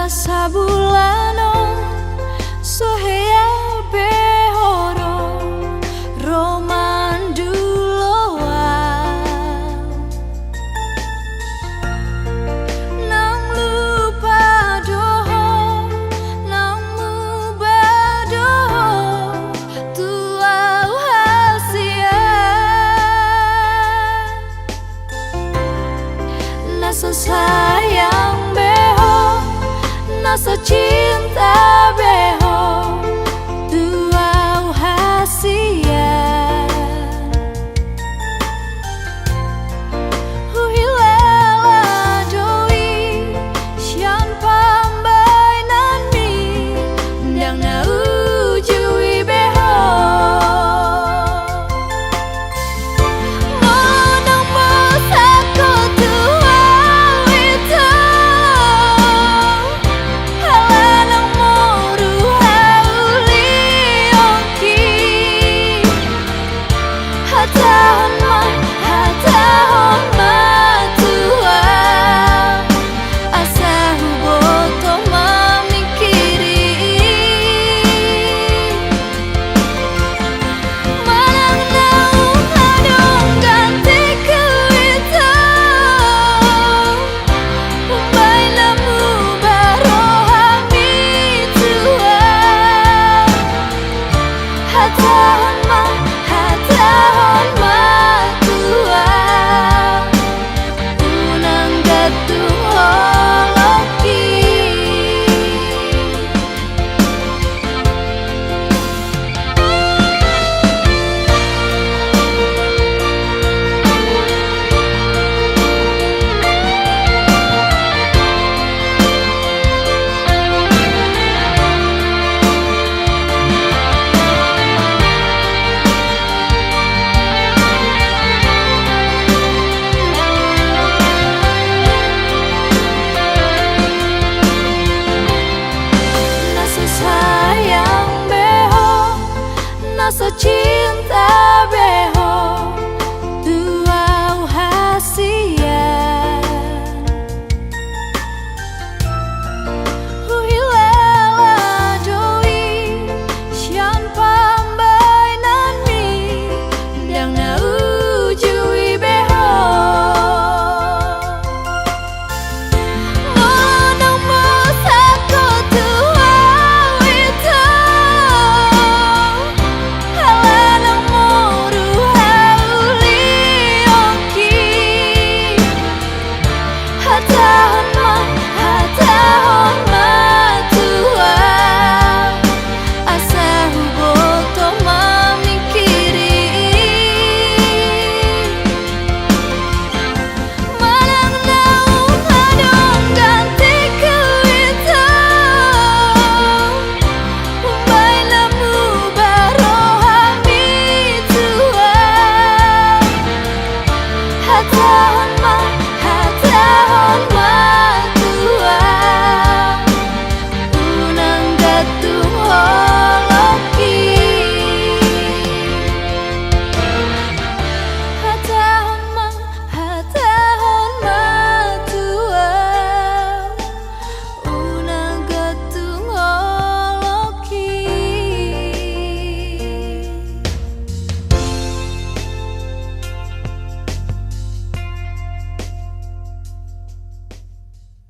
sabulano sohea behoro romanduloa nang lupa doho nang mubadoho tuau hasia nasa sayang beho nasa cinta beho tuau hasia huhilela doi sian pambai nani ndang na ujui beho monang masako tuau itu halanang moru hauli oki hatahon matua asa huboto mamikiri manang naung hadong ganti kuita umbai namu barohami tua hatahon matua unang gatung holoki nasa sayang beho nasa cinta beho